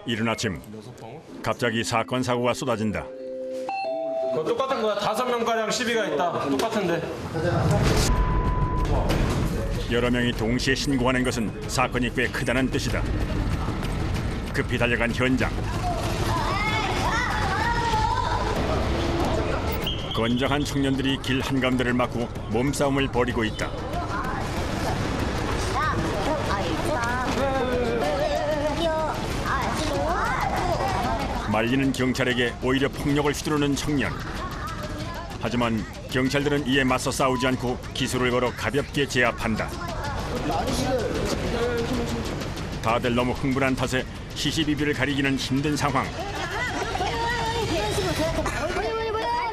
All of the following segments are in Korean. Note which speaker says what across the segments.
Speaker 1: 이른 아침 갑자기 사건 사고가 쏟아진다.
Speaker 2: 그거 똑같은 거야. 5명가량 시비가 있다. 똑같은데.
Speaker 1: 여러 명이 동시에 신고하는 것은 사건이 꽤 크다는 뜻이다. 급히 달려간 현장. 건장한 청년들이 길 한가운데를 막고 몸싸움을 벌이고 있다. 말리는 경찰에게 오히려 폭력을 휘두르는 청년. 하지만 경찰들은 이에 맞서 싸우지 않고 기술을 걸어 가볍게 제압한다. 다들 너무 흥분한 탓에 시시비비를 가리기는 힘든 상황.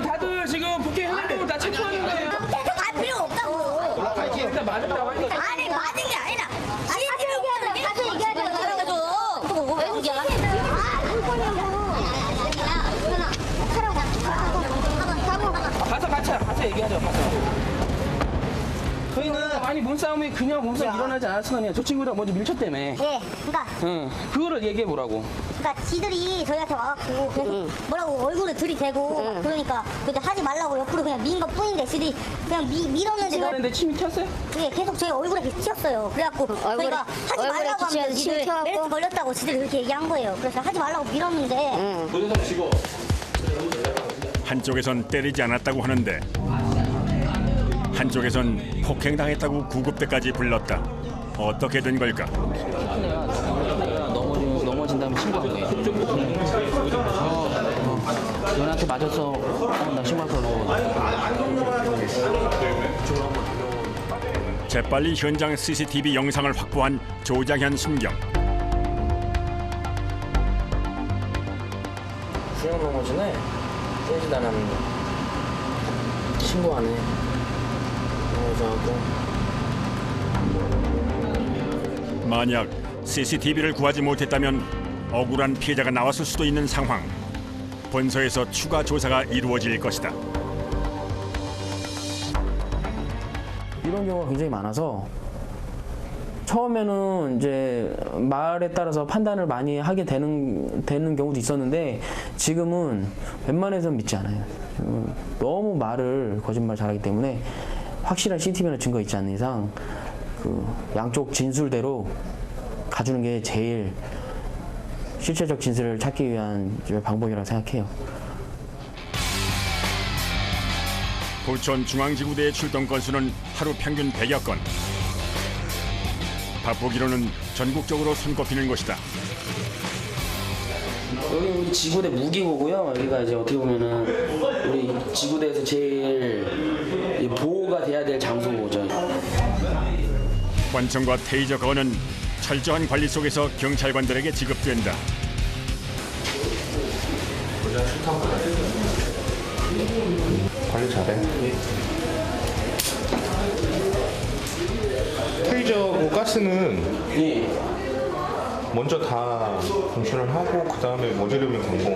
Speaker 3: 다들 지금 복귀 행동을 다 체크하는 거예요.
Speaker 4: 갈 필요 없다고.
Speaker 3: 일단 맞았다고 하니까.
Speaker 4: 아니 맞은 게 아니라. 가서 얘기해야 돼. 가서 왜 그게
Speaker 3: 가서 얘기하죠. 가서. 저희는 아니 몸싸움이 그냥 몸싸움 일어나지 않았을 거 아니야. 저 친구랑 먼저 밀쳤다며.
Speaker 4: 예, 그러니까
Speaker 3: 응. 그거를 얘기해 보라고.
Speaker 4: 지들이 저희한테 와갖고 그냥 뭐라고 얼굴을 들이대고 그러니까 그때 하지 말라고 옆으로 그냥 민 것 뿐인데 지들이 그냥 밀었는데
Speaker 3: 근데 침이 튀었어요?
Speaker 4: 그게 계속 저희 얼굴에 계속 튀었어요. 그래갖고 저희가 하지 말라고 하면 지들 메르스 걸렸다고 지들이 그렇게 얘기한 거예요. 그래서 하지 말라고 밀었는데
Speaker 1: 한쪽에선 때리지 않았다고 하는데 한쪽에선 폭행당했다고 구급대까지 불렀다. 어떻게 된 걸까?
Speaker 3: 넘어진 다음에 신고한 거예요. 너한테 맞아서 나 신고해서
Speaker 1: 재빨리 현장 CCTV 영상을 확보한 조장현 순경.
Speaker 5: 수영 넘어지네. 떼지도 않았는데 신고하네. 넘어져갖고
Speaker 1: 만약 CCTV를 구하지 못했다면 억울한 피해자가 나왔을 수도 있는 상황. 본서에서 추가 조사가 이루어질 것이다.
Speaker 5: 이런 경우가 굉장히 많아서 처음에는 이제 말에 따라서 판단을 많이 하게 되는 경우도 있었는데 지금은 웬만해서는 믿지 않아요. 너무 말을 거짓말 잘하기 때문에 확실한 CCTV나 증거 있지 않는 이상 그 양쪽 진술대로 가주는 게 제일 실체적 진술을 찾기 위한 방법이라고 생각해요.
Speaker 1: 부천 중앙지구대의 출동 건수는 하루 평균 100여 건. 바쁘기로는 전국적으로 손꼽히는 곳이다.
Speaker 5: 여기 우리 지구대 무기고고요. 여기가 이제 어떻게 보면은 우리 지구대에서 제일 보호가 돼야 될 장소죠.
Speaker 1: 권총과 테이저 건은 철저한 관리 속에서 경찰관들에게 지급된다.
Speaker 6: 관리 잘해. 테이저고 가스는
Speaker 5: 예.
Speaker 6: 먼저 다 분출을 하고 그 다음에 모자르면 경고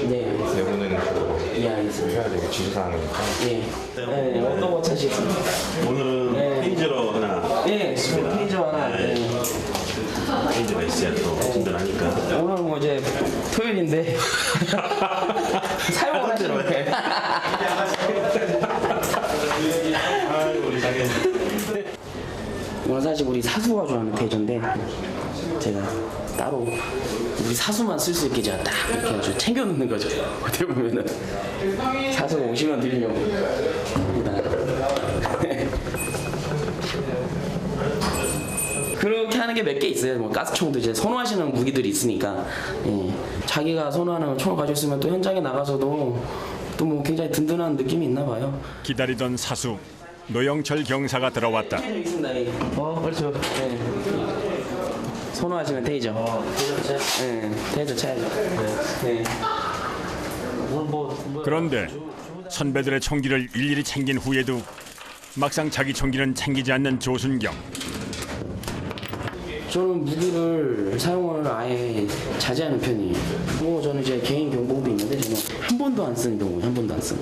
Speaker 5: 네.
Speaker 6: 내보내는 식으로
Speaker 5: 예, 알겠습니다.
Speaker 6: 해야 되게 지시사항이니까.
Speaker 5: 예. 네, 어떤 거 찾으시겠습니다.
Speaker 7: 오늘은
Speaker 5: 네.
Speaker 7: 페이저로 하나
Speaker 5: 예, 페이저 하나. 네.
Speaker 7: 페이저가 있어야 또 진단하니까.
Speaker 5: 오늘 뭐 이제 토요일인데 사용을 하시는 거예요.
Speaker 7: 우리 자기
Speaker 5: 이건 사실 우리 사수가 좋아하는 페이저인데 제가 따로 우리 사수만 쓸 수 있게 제가 딱 이렇게 해서 챙겨놓는 거죠. 어떻게 보면은 사수가 오시면 드리려고. 그렇게 하는 게 몇 개 있어요. 뭐 가스총도 이제 선호하시는 무기들이 있으니까 예. 자기가 선호하는 총을 가지고 있으면 또 현장에 나가서도 또 뭐 굉장히 든든한 느낌이 있나 봐요.
Speaker 1: 기다리던 사수 노영철 경사가 들어왔다.
Speaker 5: 있습니다. 그렇죠. 네. 선호하시는 테이저. 테이저 차. 네, 테이저 차야죠. 네.
Speaker 1: 그런데 선배들의 총기를 일일이 챙긴 후에도 막상 자기 총기는 챙기지 않는 조순경.
Speaker 5: 저는 무기를 사용을 아예 자제하는 편이에요. 뭐 저는 이제 개인 경봉도 있는데 저는 한 번도 안 쓰는 경우, 한 번도 안 쓰는.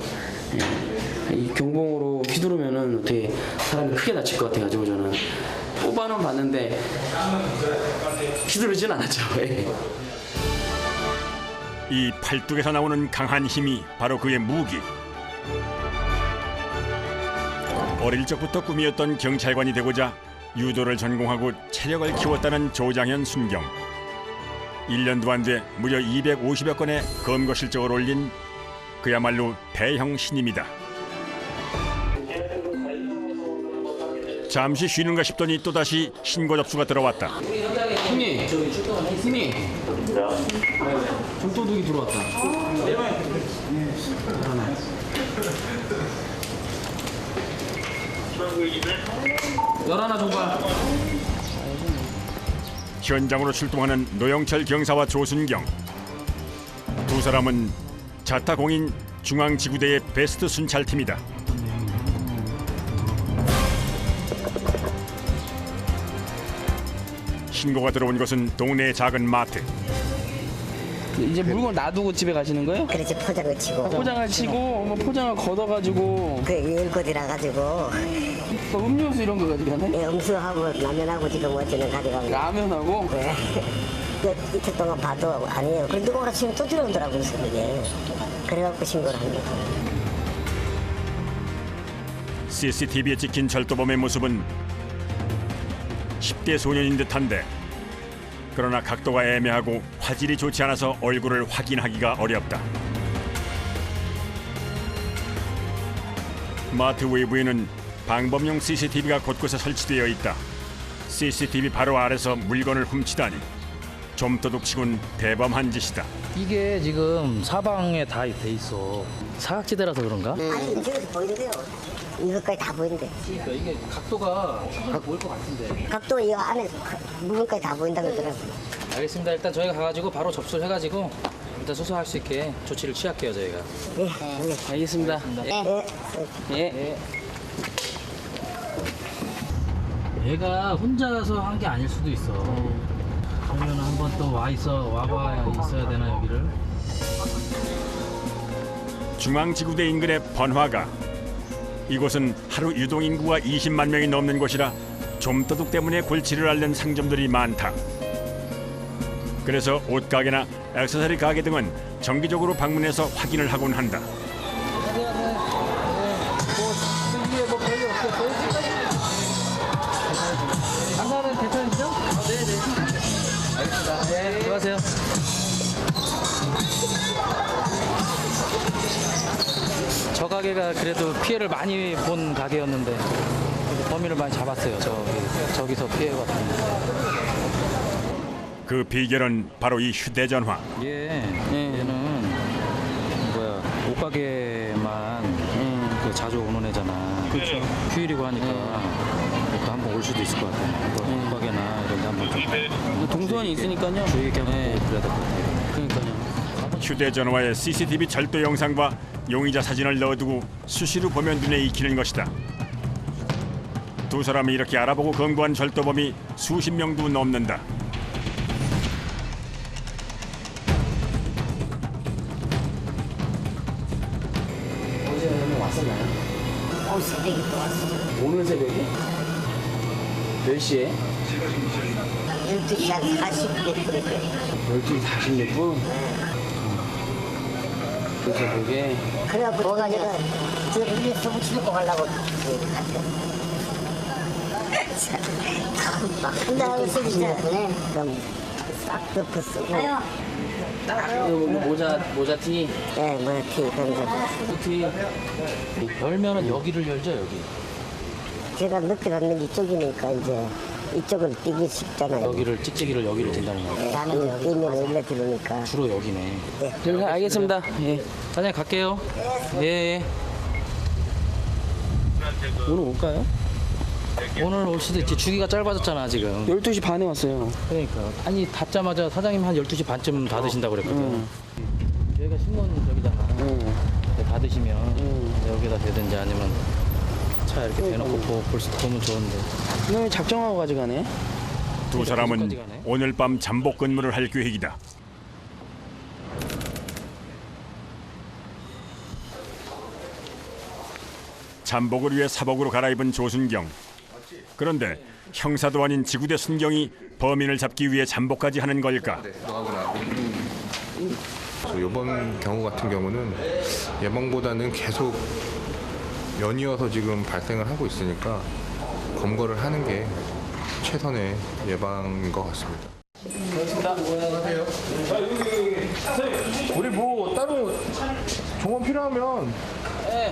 Speaker 5: 이 경봉으로 휘두르면은 어떻게 사람이 크게 다칠 것 같아가지고 저는
Speaker 3: 뽀뽀하는 건 봤는데 휘두르진 않았죠. 예.
Speaker 1: 이 팔뚝에서 나오는 강한 힘이 바로 그의 무기. 어릴 적부터 꿈이었던 경찰관이 되고자 유도를 전공하고 체력을 키웠다는 조장현 순경. 1년도 안 돼 무려 250여 건의 검거 실적을 올린 그야말로 대형 신임이다. 잠시 쉬는가 싶더니 또다시 신고 접수가 들어왔다.
Speaker 3: 형님, 형님. 좀도둑이 들어왔다. 열하나 정발.
Speaker 1: 현장으로 출동하는 노영철 경사와 조순경. 두 사람은 자타공인 중앙지구대의 베스트 순찰팀이다. 신고가 들어온 것은 동네의 작은 마트.
Speaker 3: 이제 물건 놔두고 집에 가시는 거예요?
Speaker 8: 그렇지 포장을 치고
Speaker 3: 포장을 치고 뭐 포장을 걷어가지고
Speaker 8: 그 일거지라 가지고
Speaker 3: 뭐 음료수 이런 거 가져가네?
Speaker 8: 음수하고 라면하고 지금 어찌는 가져가고
Speaker 3: 라면하고
Speaker 8: 네. 그 이틀 동안 봐도 아니에요. 그런데 누가 치면 또 들어오더라고요 그게. 그래갖고 신고를 한 거예요.
Speaker 1: CCTV에 찍힌 절도범의 모습은 10대 소년인 듯한데 그러나 각도가 애매하고 화질이 좋지 않아서 얼굴을 확인하기가 어렵다. 마트 외부에는 방범용 CCTV가 곳곳에 설치되어 있다. CCTV 바로 아래서 물건을 훔치다니 좀도둑치곤 대범한 짓이다.
Speaker 9: 이게 지금 사방에 다 돼 있어. 사각지대라서 그런가?
Speaker 8: 아니 저기서 보이는데요. 이것까지 다 보이는데.
Speaker 9: 그러니까 이게 각도가 보일 것 같은데.
Speaker 8: 각도 이 안에 물건까지 다 보인다고 그러더라고요.
Speaker 9: 알겠습니다. 일단 저희가 가가지고 바로 접수를 해가지고 일단 수사할 수 있게 조치를 취할게요 저희가.
Speaker 8: 예, 예.
Speaker 3: 알겠습니다.
Speaker 8: 예.
Speaker 3: 예.
Speaker 9: 얘가 혼자서 한 게 아닐 수도 있어. 그러면 한번 또 와봐야 있어야 되나 여기를?
Speaker 1: 중앙지구대 인근의 번화가. 이곳은 하루 유동인구가 20만 명이 넘는 곳이라 좀도둑 때문에 골치를 앓는 상점들이 많다. 그래서 옷가게나 액세서리 가게 등은 정기적으로 방문해서 확인을 하곤 한다.
Speaker 9: 장사는 괜찮으시죠? 네네. 알겠습니다. 네, 들어가세요. 저 가게가 그래도 피해를 많이 본 가게였는데 범인을 많이 잡았어요. 저기서 피해갔던.
Speaker 1: 그 비결은 바로 이 휴대전화.
Speaker 9: 얘는 뭐야 옷가게만 그 자주 오는 애잖아.
Speaker 3: 그렇죠.
Speaker 9: 휴일이고 하니까 또 한번 올 수도 있을 것 같아요. 옷가게나 이런 데 한번 좀
Speaker 3: 동선이 있으니까요.
Speaker 9: 주의 깊게 한번 보고 그래야 될 것 같아요.
Speaker 3: 그러니까요.
Speaker 1: 휴대전화에 CCTV 절도 영상과 용의자 사진을 넣어두고 수시로 보면 눈에 익히는 것이다. 두 사람이 이렇게 알아보고 검거한 절도범이 수십 명도 넘는다.
Speaker 3: 어제 왔었나요?
Speaker 8: 새벽에 또 왔어.
Speaker 3: 오늘 새벽에? 몇 시에?
Speaker 8: 12시 한 40몇 분에
Speaker 3: 12시 40몇 분? 그 새벽에?
Speaker 8: 그래갖고 뭐가 내가 지금 위에 서부 치고 가려고 막 한다고 쓰기 때문에 그럼 싹 덮었어.
Speaker 3: 모자 티?
Speaker 8: 네, 뭐야 티 그런 거.
Speaker 3: 티?
Speaker 9: 열면은 여기를 열죠 여기.
Speaker 8: 제가 늦게 갔는 이쪽이니까 이제 이쪽을 뛰기 쉽잖아요.
Speaker 9: 여기를 찍찍이를 여기를 댄다는 거야.
Speaker 8: 나는 여기 뛰면 원래 들어오니까.
Speaker 9: 주로 여기네.
Speaker 3: 알겠습니다. 예.
Speaker 9: 사장님 갈게요. 예.
Speaker 3: 오늘 올까요?
Speaker 9: 오늘 올 수도 있지. 주기가 짧아졌잖아 지금.
Speaker 3: 12시 반에 왔어요.
Speaker 9: 그러니까 아니 닫자마자 사장님 한 12시 반쯤 닫으신다고 그랬거든. 여기가 신문 저기잖아. 닫으시면 여기다 대든지 아니면 차 이렇게 대놓고 보면 좋은데.
Speaker 3: 오늘 작정하고 가져가네.
Speaker 1: 두 사람은
Speaker 9: 어디까지 가네?
Speaker 1: 오늘 밤 잠복 근무를 할 계획이다. 잠복을 위해 사복으로 갈아입은 조순경. 그런데 형사도 아닌 지구대 순경이 범인을 잡기 위해 잠복까지 하는 걸까?
Speaker 6: 이번 경우 같은 경우는 예방보다는 계속 연이어서 지금 발생을 하고 있으니까 검거를 하는 게 최선의 예방인 것 같습니다.
Speaker 10: 우리 뭐 따로 종원 필요하면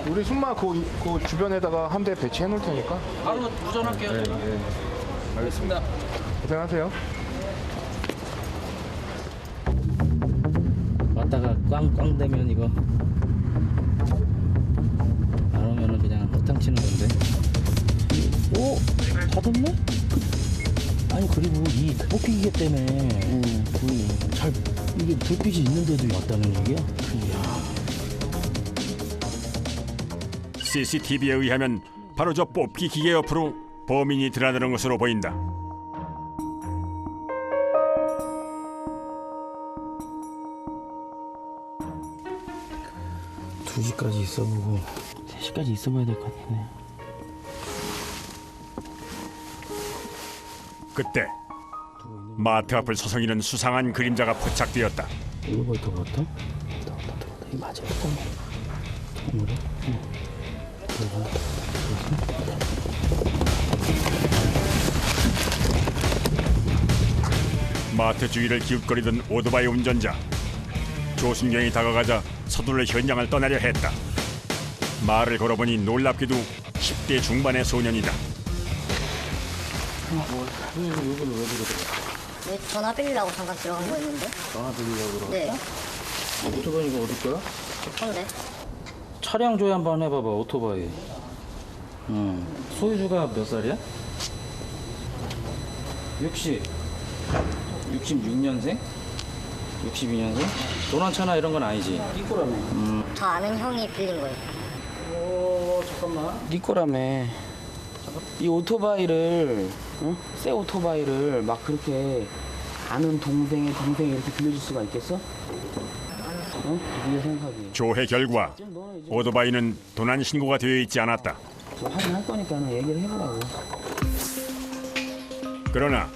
Speaker 10: 우리 순마 그 주변에다가 한 대 배치해 놓을 테니까.
Speaker 9: 바로 도전할게요.
Speaker 10: 알겠습니다. 고생하세요.
Speaker 9: 왔다가 꽝꽝 되면 이거 안 오면은 그냥 헛탕 치는 건데. 오, 닫았네? 아니 그리고 이 뽑기기계 때문에 잘 이게 불빛이 있는데도 왔다는 얘기야? 이야.
Speaker 1: CCTV에 의하면 바로 저 뽑기 기계 옆으로 범인이 드나드는 것으로 보인다.
Speaker 9: 두 시까지 있어보고 3시까지 있어봐야 될 것 같네.
Speaker 1: 그때 마트 앞을 서성이는 수상한 그림자가 포착되었다.
Speaker 9: 이거 보이 더 같다? 이거 맞아. 뭐래?
Speaker 1: 마트 주위를 기웃거리던 오토바이 운전자. 조순경이 다가가자 서둘러 현장을 떠나려 했다. 말을 걸어보니 놀랍게도 10대 중반의 소년이다.
Speaker 4: 왜 전화 빌리려고 잠깐 들어간 거였는데?
Speaker 9: 전화 빌리려고 그러고.
Speaker 4: 네.
Speaker 9: 오토바이 이거 어디 거야?
Speaker 4: 근데
Speaker 9: 차량 조회 한번 해봐봐. 오토바이. 소유주가 몇 살이야? 66년생? 62년생? 도난차나 이런 건 아니지?
Speaker 4: 저 아는 형이 빌린 거예요.
Speaker 5: 잠깐만. 네 거라며. 이 오토바이를, 새 오토바이를 막 그렇게 아는 동생이 이렇게 빌려줄 수가 있겠어? 네가 생각하기.
Speaker 1: 조회 결과 오토바이는 도난 신고가 되어 있지 않았다.
Speaker 5: 확인할 거니까 얘기를 해보라고.
Speaker 1: 그러나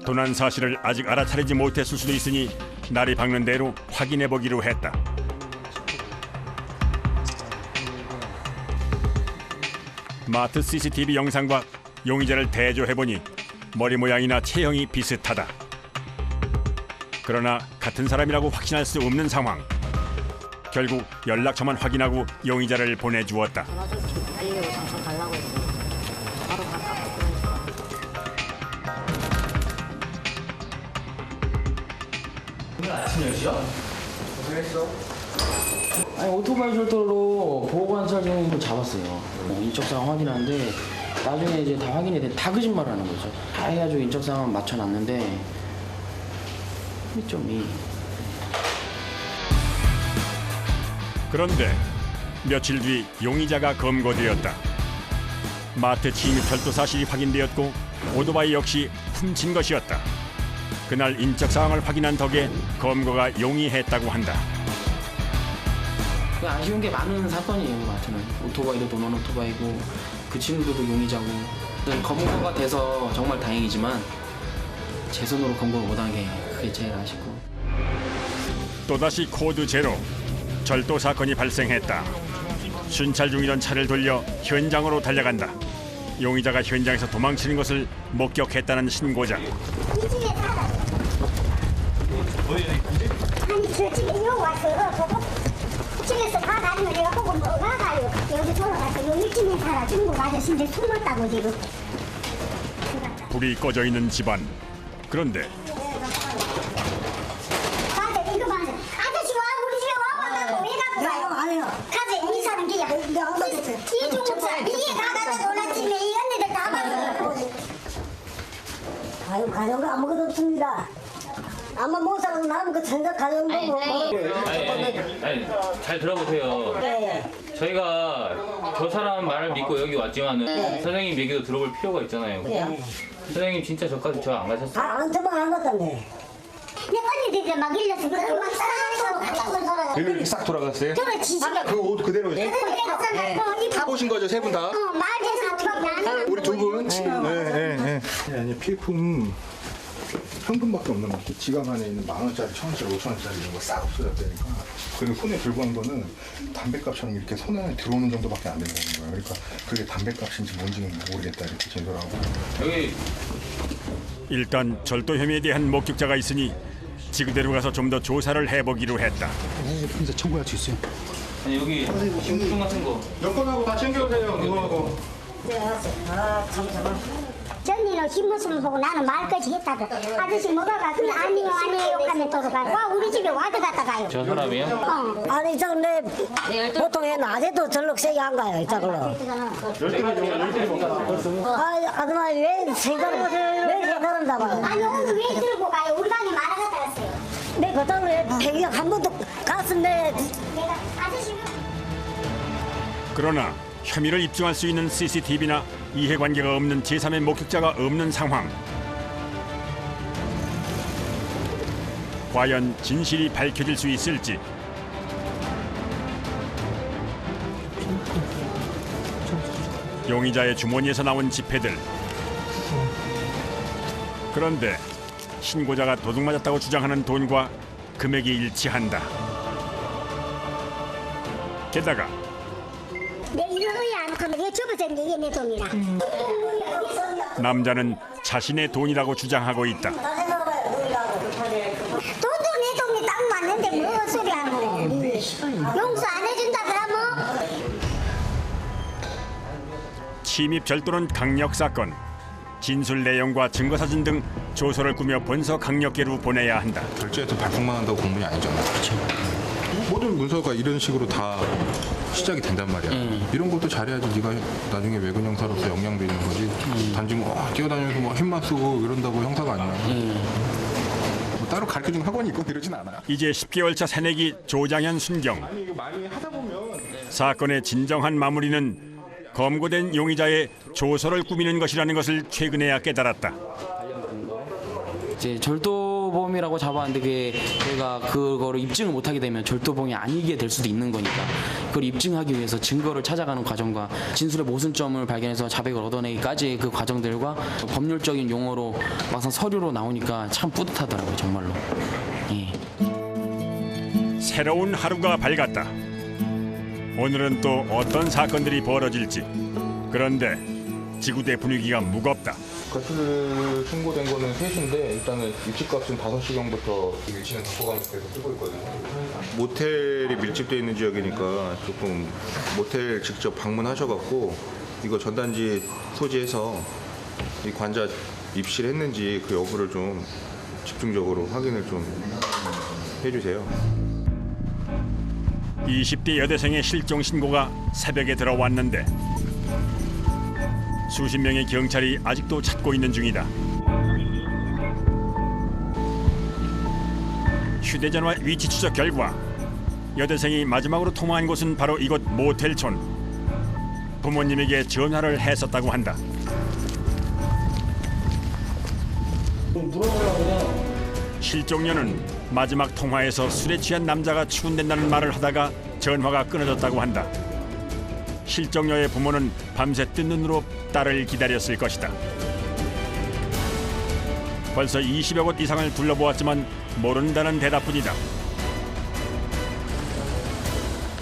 Speaker 1: 도난 사실을 아직 알아차리지 못했을 수도 있으니 날이 밝는 대로 확인해보기로 했다. 마트 CCTV 영상과 용의자를 대조해보니 머리 모양이나 체형이 비슷하다. 그러나 같은 사람이라고 확신할 수 없는 상황. 결국 연락처만 확인하고 용의자를 보내주었다.
Speaker 4: 전화 좀 빌리려고 잠깐 달라고 했어요. 바로 갈까?
Speaker 5: 아니 오토바이 절도로 보호관찰 중으로 잡았어요. 인적 상황 확인하는데 나중에 이제 다 확인이 돼. 다 거짓말을 하는 거죠. 다 해가지고 인적 상황 맞춰놨는데 2.2.
Speaker 1: 그런데 며칠 뒤 용의자가 검거되었다. 마트 침입 절도 사실이 확인되었고 오토바이 역시 훔친 것이었다. 그날 인적 사항을 확인한 덕에 검거가 용이했다고 한다.
Speaker 5: 아쉬운 게 많은 사건이에요. 마트는 오토바이도 도난 오토바이고 그 친구들도 용의자고. 검거가 돼서 정말 다행이지만 제 손으로 검거를 못한 게 그게 제일 아쉽고.
Speaker 1: 또다시 코드 제로. 절도 사건이 발생했다. 순찰 중이던 차를 돌려 현장으로 달려간다. 용의자가 현장에서 도망치는 것을 목격했다는 신고자.
Speaker 4: 아니 저 집에 여기 왔어요. 보고 집에서 다 다니면 내가 보고 나가요. 여기 돌아가서 여기 집에 살아. 중국 아저씨인데 숨었다고 지금.
Speaker 1: 불이 꺼져 있는 집안. 그런데
Speaker 4: 아저씨 이거 봐. 아저씨 와 우리 집에 와봐가지고 왜 갖고 가요? 안 해요. 가지 이 사람 기야. 이 중국사 이게 가다가 놀랐지면 이 언니들 다 봐요.
Speaker 8: 아유, 가져온 거 아무것도 없습니다. 아마 못 살아도 남은 거 생각 가져온 거 뭐.
Speaker 11: 아니, 잘 들어보세요. 저희가 저 사람 말을 믿고 여기 왔지만은 선생님 얘기도 들어볼 필요가 있잖아요. 선생님 진짜 저까지 저 안 가셨어요?
Speaker 8: 나한테만 안 갔다네.
Speaker 4: 내 언니들이 막 일러서 그걸 막 싸가지고
Speaker 10: 이렇게 싹 돌아갔어요?
Speaker 4: 저는 지지가
Speaker 10: 그 옷 그대로
Speaker 4: 다
Speaker 10: 다 보신 거죠, 세 분 다?
Speaker 4: 말대사 나는
Speaker 10: 우리 두 분? 네. 아니 피해품 현금밖에 없는 것 같아. 지갑 안에 있는 10,000원짜리, 1,000원짜리, 5,000원짜리 이런 거 싹 없어졌다니까. 그리고 손에 들고 한 거는 담배값처럼 이렇게 손 안에 들어오는 정도밖에 안 된다는 거야. 그러니까 그게 담배값인지 뭔지는 모르겠다 이렇게 진술하고.
Speaker 11: 여기
Speaker 1: 일단 절도 혐의에 대한 목격자가 있으니 지그대로 가서 좀 더 조사를 해보기로 했다.
Speaker 9: 근데 청구할 수 있어요.
Speaker 11: 아니 여기 신분증 같은 거.
Speaker 10: 여권하고 다 챙겨오세요. 그거하고.
Speaker 4: 네, 알았어요. 아, 잠깐만. 전이는 뒷모습을 보고 나는 말까지 했다고. 아저씨 뭐가 가? 그냥 아니요 하면 돌아가요. 와 우리 집에 와도 갔다 가요.
Speaker 11: 저 사람이요?
Speaker 8: 아니 이쪽은 보통 낮에도 전력 세게 안 가요 이쪽으로. 아줌마 왜 생각한다 봐.
Speaker 4: 아니 오늘 왜 들고 가요? 우리 방에 말아 갔다 갔어요.
Speaker 8: 내 그쪽으로 배경 한 번도 갔는데
Speaker 4: 내가 아저씨
Speaker 1: 그러나 혐의를 입증할 수 있는 CCTV나 이해관계가 없는 제3의 목격자가 없는 상황. 과연 진실이 밝혀질 수 있을지. 용의자의 주머니에서 나온 지폐들. 그런데 신고자가 도둑맞았다고 주장하는 돈과 금액이 일치한다. 게다가
Speaker 4: 내 이거 의안 하면 이게 접어서 이게 내 돈이라.
Speaker 1: 남자는 자신의 돈이라고 주장하고 있다.
Speaker 4: 돈도 내 돈이 딱 맞는데 뭐 소리 하는 거야. 용서 안 해준다 그러면
Speaker 1: 침입 절도는 강력 사건. 진술 내용과 증거 사진 등 조서를 꾸며 본서 강력계로 보내야 한다.
Speaker 6: 결제해서 발송만 한다고 공문이 아니잖아. 모든 문서가 이런 식으로 다 시작이 된단 말이야. 이런 것도 잘해야지 네가 나중에 외근 형사로서 역량도 있는 거지. 단지 뭐 뛰어다니면서 뭐 힘만 쓰고 이런다고 형사가 아니야. 뭐 따로 가르쳐주는 학원이 있고 이러진 않아.
Speaker 1: 이제 10개월 차 새내기 조장현 순경.
Speaker 10: 아니 이거 많이 하다 보면
Speaker 1: 사건의 진정한 마무리는 검거된 용의자의 조서를 꾸미는 것이라는 것을 최근에야 깨달았다.
Speaker 5: 이제 절도범이라고 잡았는데 그게 저희가 그거를 입증을 못하게 되면 절도범이 아니게 될 수도 있는 거니까 그걸 입증하기 위해서 증거를 찾아가는 과정과 진술의 모순점을 발견해서 자백을 얻어내기까지 그 과정들과 법률적인 용어로 막상 서류로 나오니까 참 뿌듯하더라고요 정말로. 예.
Speaker 1: 새로운 하루가 밝았다. 오늘은 또 어떤 사건들이 벌어질지. 그런데 지구대 분위기가 무겁다.
Speaker 6: 과실 신고된 거는 3시인데 일단은 입지값은 5시경부터 일치는 갖고 가면서 계속 쓰고 있거든요. 모텔이 밀집되어 있는 지역이니까 조금 모텔 직접 방문하셔갖고 이거 전단지 소지해서 이 관자 입실했는지 그 여부를 좀 집중적으로 확인을 좀 해주세요.
Speaker 1: 20대 여대생의 실종 신고가 새벽에 들어왔는데 수십 명의 경찰이 아직도 찾고 있는 중이다. 휴대전화 위치 추적 결과 여대생이 마지막으로 통화한 곳은 바로 이곳 모텔촌. 부모님에게 전화를 했었다고 한다. 실종녀는 마지막 통화에서 술에 취한 남자가 추운댄다는 말을 하다가 전화가 끊어졌다고 한다. 실종녀의 부모는 밤새 뜬 눈으로 딸을 기다렸을 것이다. 벌써 20여 곳 이상을 둘러보았지만 모른다는 대답뿐이다.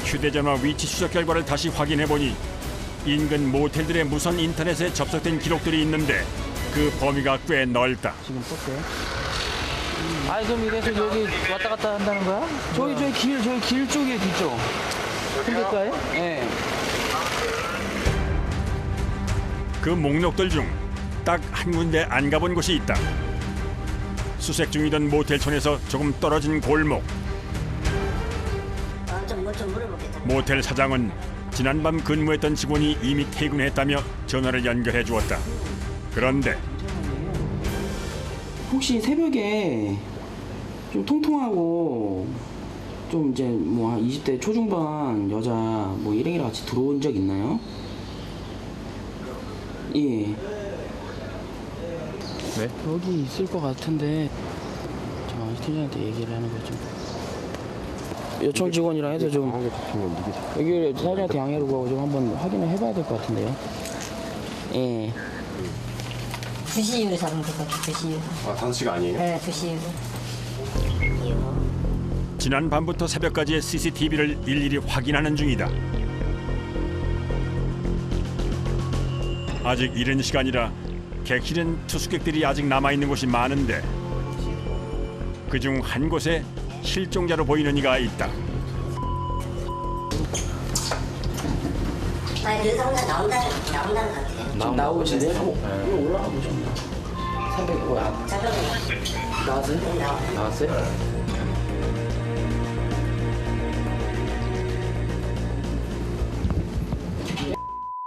Speaker 1: 휴대전화 위치 추적 결과를 다시 확인해보니 인근 모텔들의 무선 인터넷에 접속된 기록들이 있는데 그 범위가 꽤 넓다.
Speaker 5: 지금 썼어요? 아니 그럼 이래서 여기 왔다 갔다 한다는 거야? 저기 길 쪽이에요 뒤쪽. 근데까요? 네.
Speaker 1: 그 목록들 중 딱 한 군데 안 가본 곳이 있다. 수색 중이던 모텔촌에서 조금 떨어진 골목.
Speaker 8: 좀 물어보겠다.
Speaker 1: 모텔 사장은 지난밤 근무했던 직원이 이미 퇴근했다며 전화를 연결해 주었다. 그런데
Speaker 5: 혹시 새벽에 좀 통통하고 좀 이제 뭐 한 20대 초중반 여자 뭐 일행이랑 같이 들어온 적 있나요? 예.
Speaker 6: 네?
Speaker 5: 여기 있을 것 같은데 저 팀장한테 얘기를 하는 거 좀. 요청 직원이라 해서 좀 여기 사장한테 양해를 구하고 좀 한번 확인을 해봐야 될 것 같은데요. 예.
Speaker 12: 2시 이후에 잡으면 될 것 같아요. 2시 이후.
Speaker 2: 아, 5시가 아니에요?
Speaker 12: 네, 2시 이후.
Speaker 1: 지난 밤부터 새벽까지의 CCTV를 일일이 확인하는 중이다. 아직 이른 시간이라 객실엔 투숙객들이 아직 남아있는 곳이 많은데 그중 한 곳에 실종자로 보이는 이가 있다.
Speaker 8: 아니, 그 상자 나온다는 것 같아요.
Speaker 5: 지금 나오고 계신데요? 이거 올라가 보시면 300 나왔어요? 나왔어요?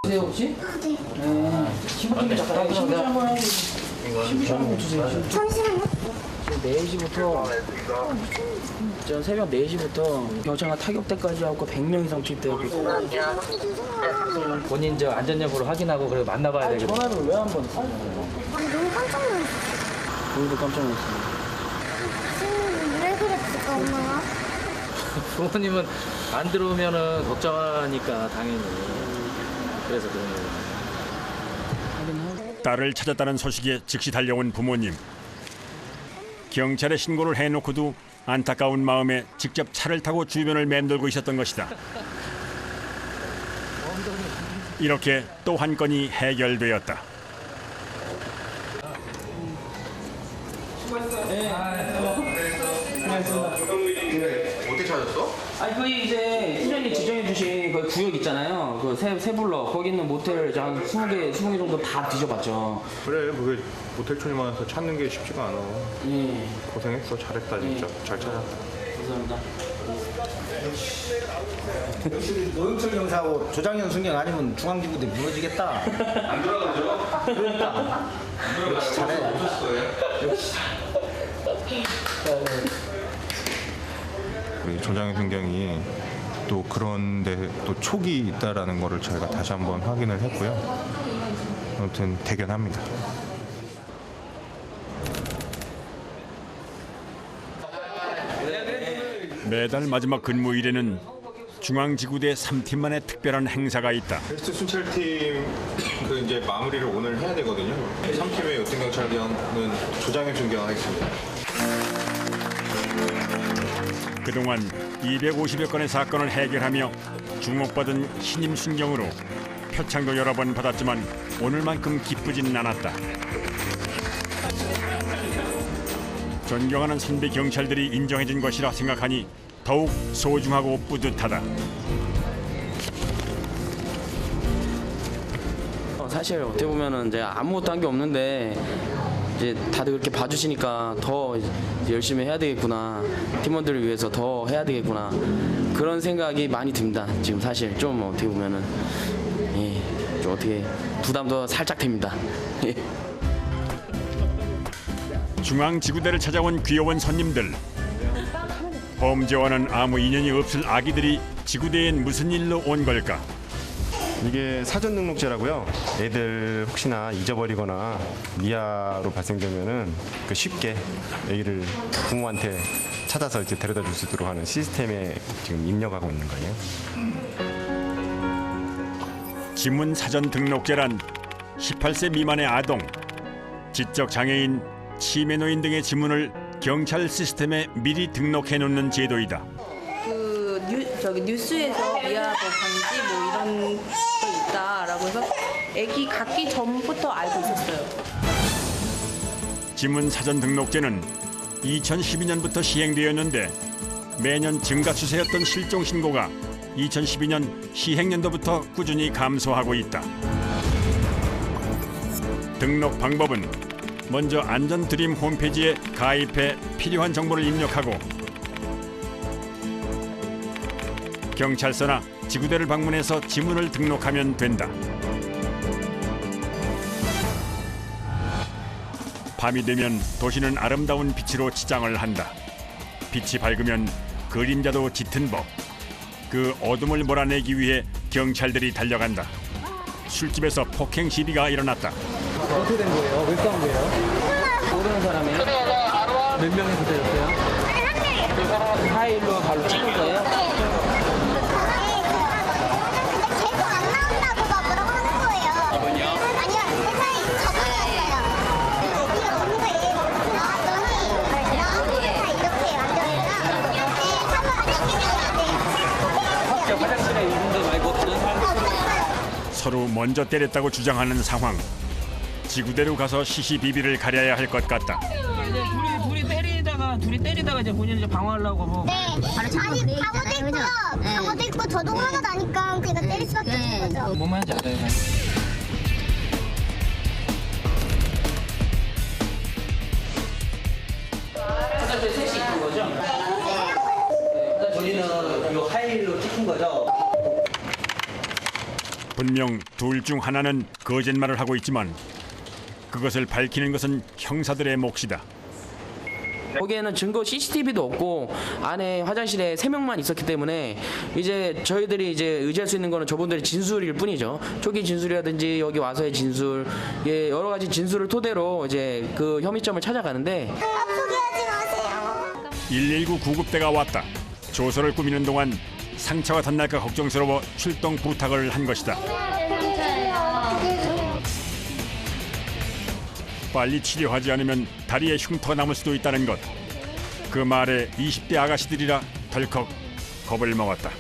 Speaker 5: 네, 혹시? 네. 신분 좀 잠깐 신분 한번 해주세요. 신분 좀 한번 주세요.
Speaker 4: 잠시만요.
Speaker 5: 지금 4시부터 저 새벽 4시부터 경찰관 타격대까지 하고 100명 이상 투입되고 있어요.
Speaker 9: 본인 저 안전 여부를 확인하고 그래 만나봐야 되겠다.
Speaker 5: 전화를 왜 한 번 했어요?
Speaker 4: 너무 깜짝 놀랐어.
Speaker 5: 오늘도 깜짝 놀랐어요.
Speaker 4: 왜 그랬을까, 엄마가?
Speaker 9: 부모님은 안 들어오면은 걱정하니까 당연히. 그래서 그런 거예요.
Speaker 1: 딸을 찾았다는 소식에 즉시 달려온 부모님. 경찰에 신고를 해놓고도 안타까운 마음에 직접 차를 타고 주변을 맴돌고 있었던 것이다. 이렇게 또 한 건이 해결되었다.
Speaker 6: 어떻게 찾았어?
Speaker 5: 아니 거기 이제 팀장님 지정해 주신 그 구역 있잖아요. 그 세블러 거기 있는 모텔 한 20개 정도 다 뒤져봤죠.
Speaker 6: 그래, 그게 모텔촌이 많아서 찾는 게 쉽지가 않아.
Speaker 5: 예.
Speaker 6: 고생했어, 잘했다 진짜. 잘 찾았다.
Speaker 5: 감사합니다.
Speaker 13: 노영철 경사하고 조장현 순경 아니면 중앙지구대 무너지겠다. 안 돌아가죠? 그러니까. 역시 잘해.
Speaker 6: 우리 조장현 순경이 또 그런데 또 촉이 있다라는 거를 저희가 다시 한번 확인을 했고요. 아무튼 대견합니다.
Speaker 1: 매달 마지막 근무일에는 중앙지구대 3팀만의 특별한 행사가 있다.
Speaker 6: 베스트 순찰팀 그 이제 마무리를 오늘 해야 되거든요. 3팀의 요팀경찰관은 조장현 순경 하겠습니다.
Speaker 1: 그동안 250여 건의 사건을 해결하며 주목받은 신임 순경으로 표창도 여러 번 받았지만 오늘만큼 기쁘지는 않았다. 존경하는 선배 경찰들이 인정해준 것이라 생각하니 더욱 소중하고 뿌듯하다.
Speaker 5: 사실 어떻게 보면은 이제 아무것도 한 게 없는데 이제 다들 그렇게 봐주시니까 더 이제 열심히 해야 되겠구나, 팀원들을 위해서 더 해야 되겠구나, 그런 생각이 많이 듭니다. 지금 사실 좀 어떻게 보면은 좀 어떻게 부담도 살짝 됩니다.
Speaker 1: 중앙지구대를 찾아온 귀여운 손님들. 범죄와는 아무 인연이 없을 아기들이 지구대엔 무슨 일로 온 걸까?
Speaker 14: 이게 사전 등록제라고요. 애들 혹시나 잊어버리거나 미아로 발생되면은 쉽게 애기를 부모한테 찾아서 이제 데려다 줄 수 있도록 하는 시스템에 지금 입력하고 있는 거예요.
Speaker 1: 지문 사전 등록제란 18세 미만의 아동, 지적 장애인, 치매 노인 등의 지문을 경찰 시스템에 미리 등록해 놓는 제도이다.
Speaker 15: 뉴스에서 미아보 방지 뭐 이런 거 있다라고 해서 아기 갖기 전부터 알고 있었어요.
Speaker 1: 지문 사전 등록제는 2012년부터 시행되었는데 매년 증가 추세였던 실종 신고가 2012년 시행년도부터 꾸준히 감소하고 있다. 등록 방법은 먼저 안전드림 홈페이지에 가입해 필요한 정보를 입력하고 경찰서나 지구대를 방문해서 지문을 등록하면 된다. 밤이 되면 도시는 아름다운 빛으로 치장을 한다. 빛이 밝으면 그림자도 짙은 법. 그 어둠을 몰아내기 위해 경찰들이 달려간다. 술집에서 폭행 시비가 일어났다.
Speaker 13: 어떻게 된 거예요? 왜 싸운 거예요?
Speaker 5: 모르는 사람이에요?
Speaker 13: 몇 명이 그때였어요?
Speaker 5: 4일로 발로 찍을 거예요?
Speaker 4: 계속 안 나온다고 막 뭐라고 하는 거예요. 아니요, 회사에 적어놨어요.
Speaker 1: 서로 먼저 때렸다고 주장하는 상황. 지구대로 가서 시시비비를 가려야 할 것 같다.
Speaker 3: 이제 둘이 때리다가 이제 본인이 이제 방어하려고 뭐.
Speaker 4: 네. 아니 방어도 있고 저도 화가 나니까 그러니까 때릴 수밖에 없는 거죠.
Speaker 3: 뭔 말인지 알아요? 화장실 셋이 있는 거죠?
Speaker 13: 본인은 이거 하이힐로 찍힌 거죠?
Speaker 1: 분명 둘 중 하나는 거짓말을 하고 있지만 그것을 밝히는 것은 형사들의 몫이다.
Speaker 5: 거기에는 증거 CCTV도 없고 안에 화장실에 3명만 있었기 때문에 이제 저희들이 이제 의지할 수 있는 거는 저분들의 진술일 뿐이죠. 초기 진술이라든지 여기 와서의 진술, 예, 여러 가지 진술을 토대로 이제 그 혐의점을 찾아가는데.
Speaker 4: 포기하지 마세요.
Speaker 1: 119 구급대가 왔다. 조서를 꾸미는 동안 상처가 덧날까 걱정스러워 출동 부탁을 한 것이다. 빨리 치료하지 않으면 다리에 흉터가 남을 수도 있다는 것. 그 말에 20대 아가씨들이라 덜컥 겁을 먹었다.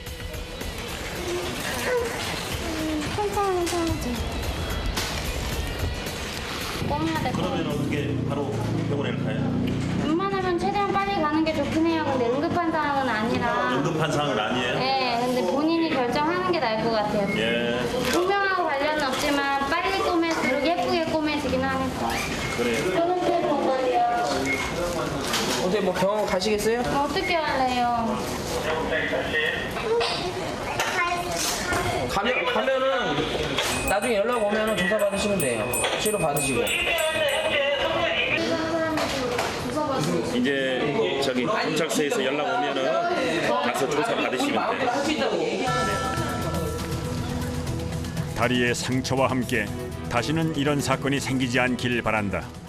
Speaker 7: 그러면 어떻게 바로 병원에 가요?
Speaker 12: 웬만하면 최대한 빨리 가는 게 좋긴 해요. 근데 응급한 상황은 아니라.
Speaker 7: 응급한 상황은 아니에요?
Speaker 12: 네, 근데 본인이 결정하는 게 나을 것 같아요.
Speaker 7: 예.
Speaker 12: 분명하고 관련은 없지만 빨리 그렇게 예쁘게 꼬매지긴 하니까.
Speaker 7: 그래요.
Speaker 12: 저는 그게 정말이야.
Speaker 3: 어제 뭐 병원 가시겠어요?
Speaker 12: 어떻게 할래요?
Speaker 3: 가면은 나중에 연락 오면은 조사 받으시면 돼요. 치료 받으시고.
Speaker 7: 이제 저기 경찰서에서 연락 오면은 가서 조사 받으시면 돼요.
Speaker 1: 다리의 상처와 함께 다시는 이런 사건이 생기지 않길 바란다.